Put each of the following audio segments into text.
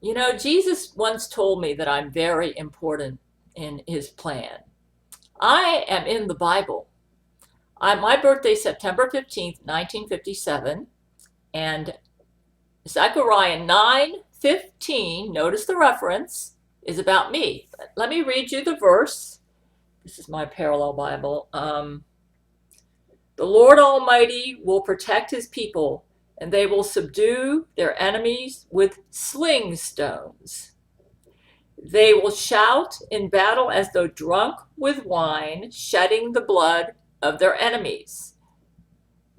You know, Jesus once told me that I'm very important in his plan. I am in the Bible. My birthday is September 15th, 1957, and Zechariah 9:15, notice the reference, is about me. Let me read you the verse. This is my parallel Bible. The Lord Almighty will protect his people, and they will subdue their enemies with sling stones. They will shout in battle as though drunk with wine, shedding the blood of their enemies.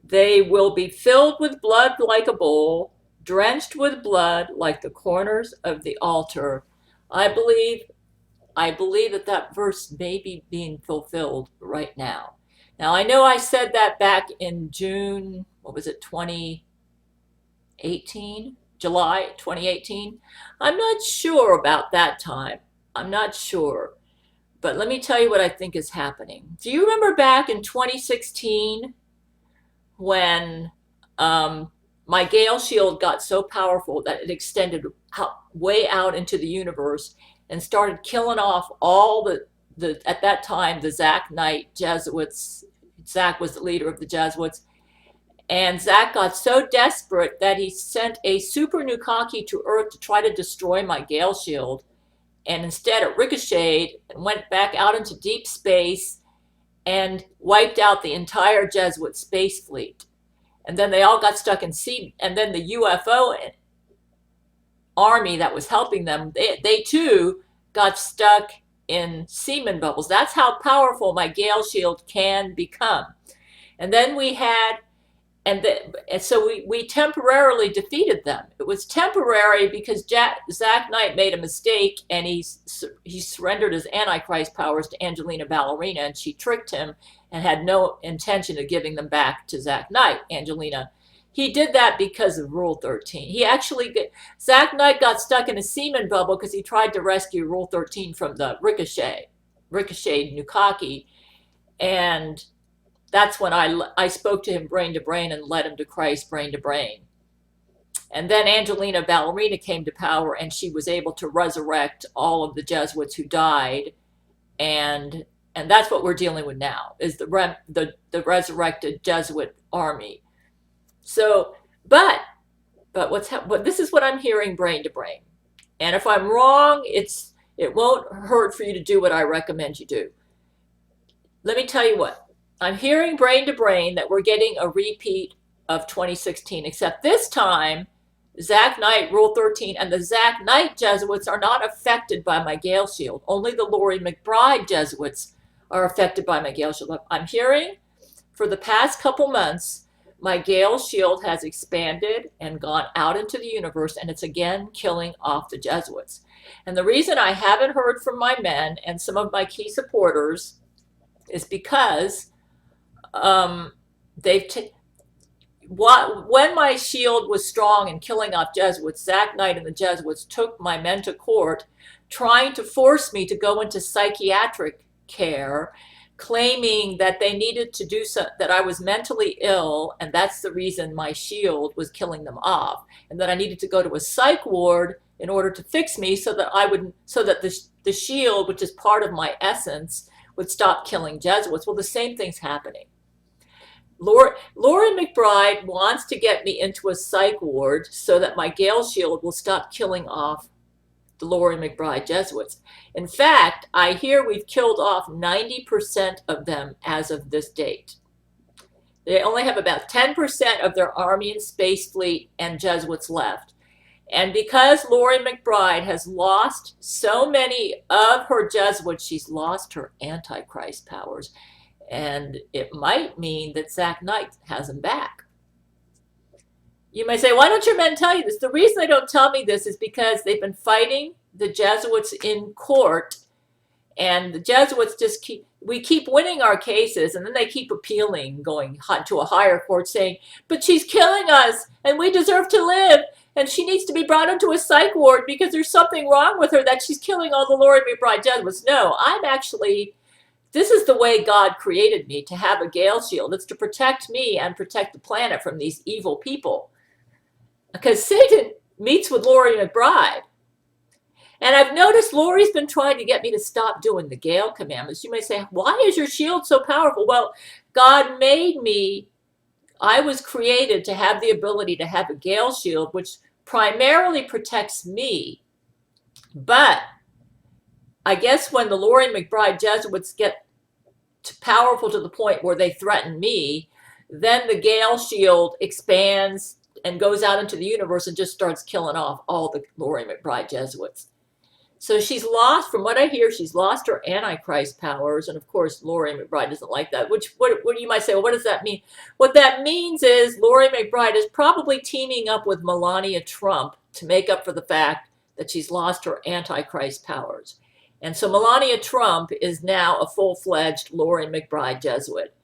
They will be filled with blood like a bowl, drenched with blood like the corners of the altar. I believe that verse may be being fulfilled right now. Now, I know I said that back in June, what was it, 2018? July 2018. I'm not sure about that time. I'm not sure. But let me tell you what I think is happening. Do you remember back in 2016 when my Gale shield got so powerful that it extended way out into the universe and started killing off all the at that time, the Zach Knight Jesuits. Zach was the leader of the Jesuits. And Zach got so desperate that he sent a super Nukaki to Earth to try to destroy my Gale shield. And instead it ricocheted and went back out into deep space and wiped out the entire Jesuit space fleet. And then they all got stuck in sea. And then the UFO army that was helping them, they too got stuck in semen bubbles. That's how powerful my Gale shield can become. And then we had, and so we temporarily defeated them. It was temporary because Zach Knight made a mistake and he surrendered his Antichrist powers to Angelina Ballerina, and she tricked him and had no intention of giving them back to Zach Knight. Angelina, he did that because of Rule 13. Zach Knight got stuck in a semen bubble because he tried to rescue Rule 13 from the ricocheted Nukaki, and that's when I spoke to him brain to brain and led him to Christ brain to brain. And then Angelina Ballerina came to power, and she was able to resurrect all of the Jesuits who died, and that's what we're dealing with now, is the resurrected Jesuit army. So, but this is what I'm hearing brain to brain. And if I'm wrong, it won't hurt for you to do what I recommend you do. Let me tell you what. I'm hearing brain to brain that we're getting a repeat of 2016, except this time, Zach Knight, Rule 13, and the Zach Knight Jesuits are not affected by my Gale shield. Only the Loree McBride Jesuits are affected by my Gale shield. I'm hearing for the past couple months, my Gale shield has expanded and gone out into the universe, and it's again killing off the Jesuits. And the reason I haven't heard from my men and some of my key supporters is because when my shield was strong and killing off Jesuits, Zach Knight and the Jesuits took my men to court, trying to force me to go into psychiatric care, claiming that they needed to do so, that I was mentally ill, and that's the reason my shield was killing them off, and that I needed to go to a psych ward in order to fix me so that the shield, which is part of my essence, would stop killing Jesuits. Well, the same thing's happening. Loree McBride wants to get me into a psych ward so that my Gale shield will stop killing off the Loree McBride Jesuits. In fact, I hear we've killed off 90% of them as of this date. They only have about 10% of their army and space fleet and Jesuits left. And because Loree McBride has lost so many of her Jesuits, she's lost her Antichrist powers. And it might mean that Zach Knight has them back. You may say, why don't your men tell you this? The reason they don't tell me this is because they've been fighting the Jesuits in court, and the Jesuits we keep winning our cases, and then they keep appealing, going to a higher court saying, but she's killing us, and we deserve to live, and she needs to be brought into a psych ward because there's something wrong with her that she's killing all the Loree McBride Jesuits. No, this is the way God created me, to have a Gale shield. It's to protect me and protect the planet from these evil people. Because Satan meets with Loree McBride. And I've noticed Loree's been trying to get me to stop doing the Gail Commandments. You may say, why is your shield so powerful? Well, God made me, I was created to have the ability to have a Gail shield, which primarily protects me. But I guess when the Loree McBride Jesuits get powerful to the point where they threaten me, then the Gail shield expands and goes out into the universe and just starts killing off all the Loree McBride Jesuits. So she's lost, from what I hear, she's lost her Antichrist powers. And of course, Loree McBride doesn't like that, which what you might say, well, what does that mean? What that means is Loree McBride is probably teaming up with Melania Trump to make up for the fact that she's lost her Antichrist powers. And so Melania Trump is now a full-fledged Loree McBride Jesuit.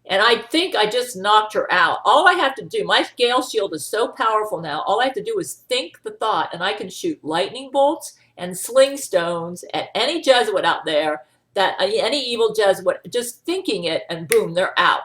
And I think I just knocked her out. All I have to do, my Gail shield is so powerful now, all I have to do is think the thought, and I can shoot lightning bolts and sling stones at any Jesuit out there, that any evil Jesuit, just thinking it, and boom, they're out.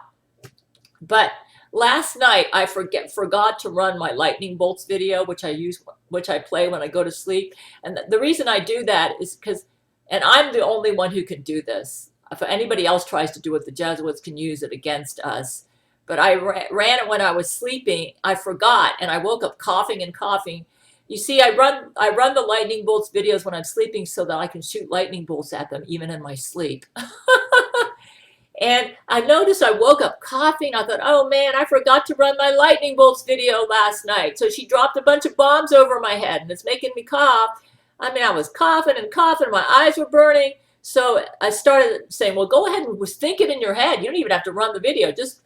But last night I forgot to run my lightning bolts video, which I play when I go to sleep. And the reason I do that is because, and I'm the only one who can do this. If anybody else tries to do it, the Jesuits can use it against us. But I ran it when I was sleeping. I forgot, and I woke up coughing and coughing. You see, I run the lightning bolts videos when I'm sleeping so that I can shoot lightning bolts at them even in my sleep. And I noticed I woke up coughing. I thought, oh man, I forgot to run my lightning bolts video last night. So she dropped a bunch of bombs over my head, and it's making me cough. I mean, I was coughing and coughing. My eyes were burning. So I started saying, well, go ahead and think it in your head. You don't even have to run the video. Just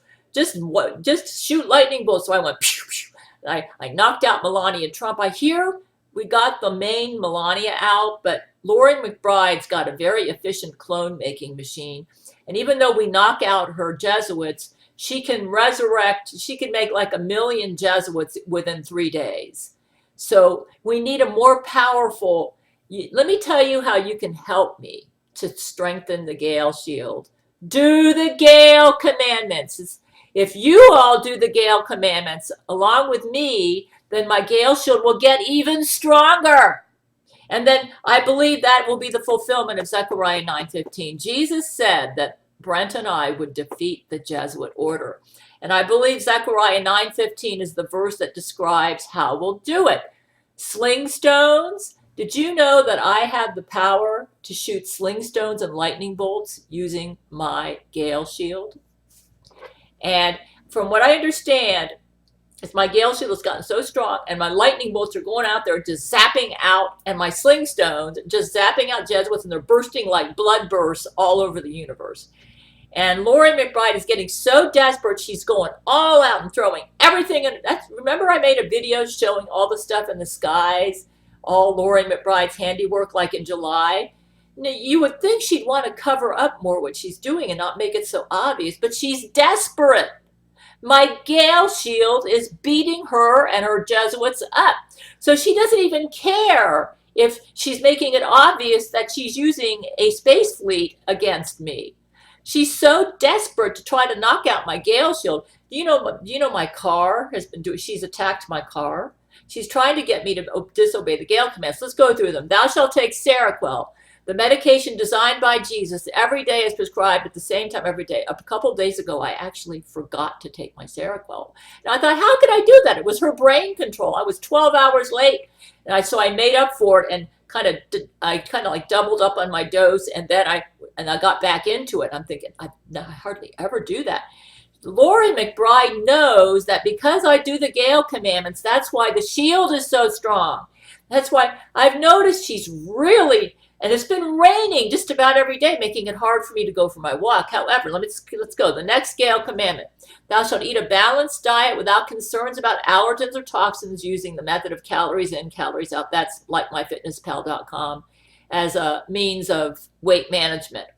shoot lightning bolts. So I went, pew, pew. I knocked out Melania Trump. I hear we got the main Melania out, but Loree McBride's got a very efficient clone making machine. And even though we knock out her Jesuits, she can resurrect, she can make like 1 million Jesuits within 3 days. So we need a more powerful, let me tell you how you can help me to strengthen the Gail shield. Do the Gail Commandments. If you all do the Gail Commandments along with me, then my Gail shield will get even stronger. And then I believe that will be the fulfillment of Zechariah 9:15. Jesus said that Brent and I would defeat the Jesuit order. And I believe Zechariah 9:15 is the verse that describes how we'll do it. Sling stones. Did you know that I have the power to shoot sling stones and lightning bolts using my Gail shield? And from what I understand, is my Gail shield has gotten so strong, and my lightning bolts are going out there just zapping out, and my sling stones just zapping out Jesuits, and they're bursting like blood bursts all over the universe. And Loree McBride is getting so desperate, she's going all out and throwing everything in. Remember I made a video showing all the stuff in the skies, all Loree McBride's handiwork, like in July? Now, you would think she'd want to cover up more what she's doing and not make it so obvious, but she's desperate. My Gail shield is beating her and her Jesuits up. So she doesn't even care if she's making it obvious that she's using a space fleet against me. She's so desperate to try to knock out my Gail shield. You know my car has been doing, she's attacked my car. She's trying to get me to disobey the Gail commands. Let's go through them. Thou shalt take Seroquel, the medication designed by Jesus, every day is prescribed at the same time every day. A couple of days ago, I actually forgot to take my Seroquel. And I thought, how could I do that? It was her brain control. I was 12 hours late. And so I made up for it and I kind of like doubled up on my dose, and then I got back into it. I'm thinking, I hardly ever do that. Loree McBride knows that because I do the Gail Commandments, that's why the shield is so strong. That's why I've noticed she's really, and it's been raining just about every day, making it hard for me to go for my walk. However, let's go. The next Gail Commandment. Thou shalt eat a balanced diet without concerns about allergens or toxins, using the method of calories in, calories out. That's like myfitnesspal.com as a means of weight management.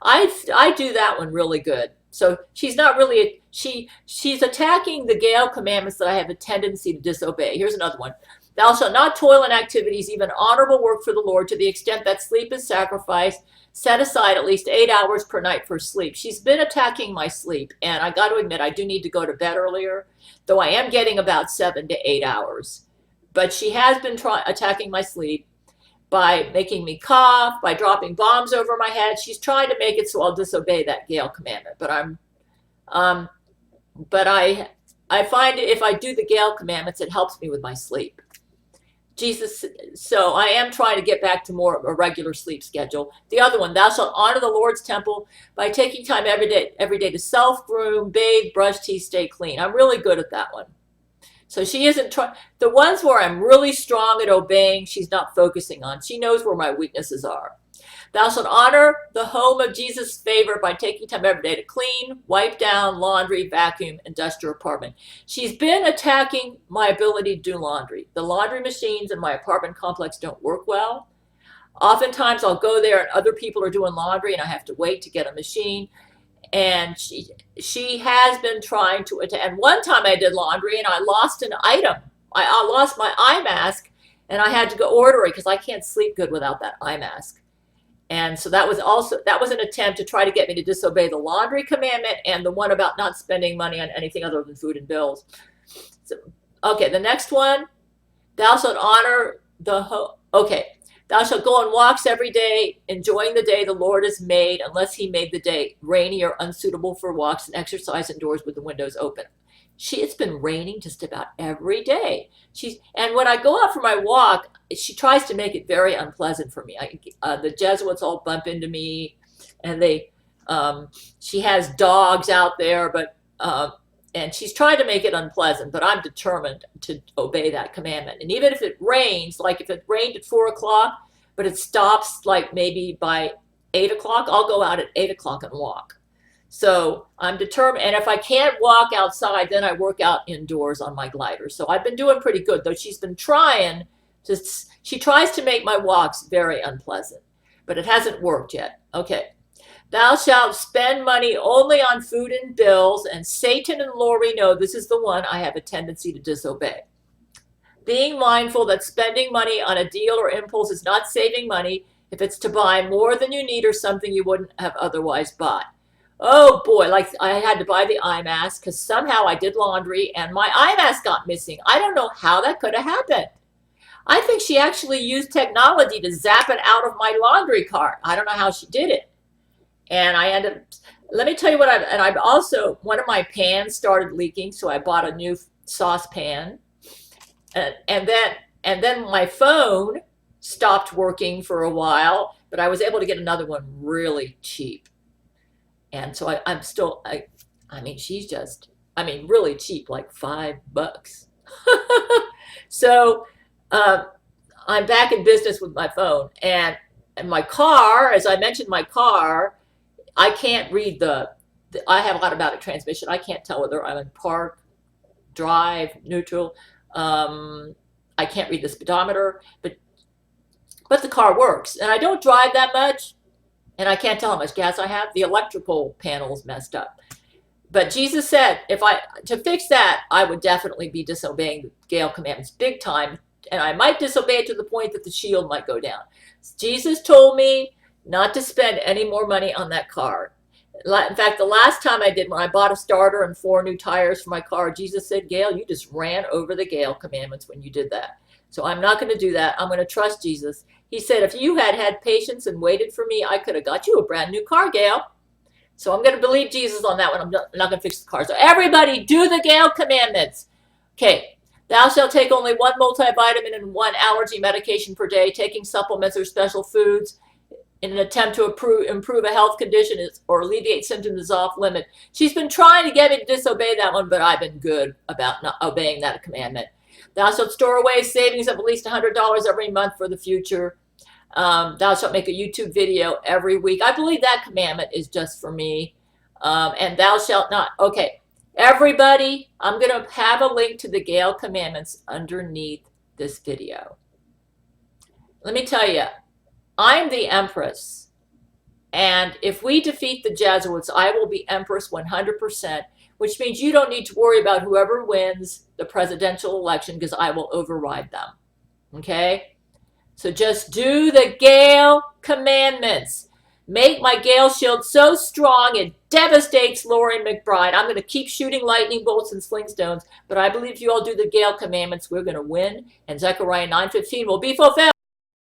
I do that one really good. So she's not really, she's attacking the Gail Commandments that I have a tendency to disobey. Here's another one. Thou shalt not toil in activities, even honorable work for the Lord, to the extent that sleep is sacrificed. Set aside at least 8 hours per night for sleep. She's been attacking my sleep, and I got to admit, I do need to go to bed earlier, though I am getting about 7 to 8 hours. But she has been attacking my sleep. by making me cough, by dropping bombs over my head. She's trying to make it so I'll disobey that Gail commandment. Um, but I find if I do the Gail commandments, it helps me with my sleep. Jesus, so I am trying to get back to more of a regular sleep schedule. The other one, thou shalt honor the Lord's temple by taking time every day to self-groom, bathe, brush teeth, stay clean. I'm really good at that one. So she isn't trying. The ones where I'm really strong at obeying, she's not focusing on. She knows where my weaknesses are. Thou shalt honor the home of Jesus' favor by taking time every day to clean, wipe down, laundry, vacuum, and dust your apartment. She's been attacking my ability to do laundry. The laundry machines in my apartment complex don't work well. Oftentimes I'll go there and other people are doing laundry and I have to wait to get a machine. And she has been trying to attend. And one time I did laundry and I lost an item. I lost my eye mask and I had to go order it because I can't sleep good without that eye mask. And so that was an attempt to try to get me to disobey the laundry commandment and the one about not spending money on anything other than food and bills. So, okay, the next one, thou shalt honor thou shalt go on walks every day, enjoying the day the Lord has made, unless he made the day rainy or unsuitable for walks and exercise indoors with the windows open. It's been raining just about every day. And when I go out for my walk, she tries to make it very unpleasant for me. The Jesuits all bump into me, and she has dogs out there, and she's trying to make it unpleasant, but I'm determined to obey that commandment. And even if it rains, like if it rained at 4 o'clock, but it stops like maybe by 8 o'clock, I'll go out at 8 o'clock and walk. So I'm determined. And if I can't walk outside, then I work out indoors on my glider. So I've been doing pretty good, though she's been she tries to make my walks very unpleasant, but it hasn't worked yet. Okay. Thou shalt spend money only on food and bills, and Satan and Loree know this is the one I have a tendency to disobey. Being mindful that spending money on a deal or impulse is not saving money if it's to buy more than you need or something you wouldn't have otherwise bought. Oh boy, like I had to buy the eye mask because somehow I did laundry and my eye mask got missing. I don't know how that could have happened. I think she actually used technology to zap it out of my laundry cart. I don't know how she did it. And let me tell you I've also, one of my pans started leaking, so I bought a new saucepan. And then my phone stopped working for a while, but I was able to get another one really cheap. And so she's really cheap, like $5. So I'm back in business with my phone. And my car, as I mentioned, I can't read I have a automatic transmission. I can't tell whether I'm in park, drive, neutral. I can't read the speedometer, but the car works. And I don't drive that much, and I can't tell how much gas I have. The electrical panel's messed up. But Jesus said, to fix that, I would definitely be disobeying the Gail commandments big time, and I might disobey it to the point that the shield might go down. Jesus told me not to spend any more money on that car. In fact, the last time I did, when I bought a starter and 4 new tires for my car, Jesus said, Gail, you just ran over the Gail commandments when you did that. So I'm not going to do that. I'm going to trust Jesus. He said, if you had patience and waited for me, I could have got you a brand new car, Gail. So I'm going to believe Jesus on that one. I'm not going to fix the car. So everybody do the Gail commandments. Okay. Thou shalt take only 1 multivitamin and 1 allergy medication per day, taking supplements or special foods in an attempt to improve a health condition or alleviate symptoms is off limit. She's been trying to get me to disobey that one, but I've been good about not obeying that commandment. Thou shalt store away savings of at least $100 every month for the future. Thou shalt make a YouTube video every week. I believe that commandment is just for me. And thou shalt not. Okay, everybody, I'm going to have a link to the Gail commandments underneath this video. Let me tell you, I'm the Empress, and if we defeat the Jesuits, I will be Empress 100%, which means you don't need to worry about whoever wins the presidential election because I will override them, okay? So just do the Gail commandments. Make my Gail shield so strong it devastates Loree McBride. I'm going to keep shooting lightning bolts and sling stones, but I believe if you all do the Gail commandments, we're going to win, and Zechariah 9:15 will be fulfilled.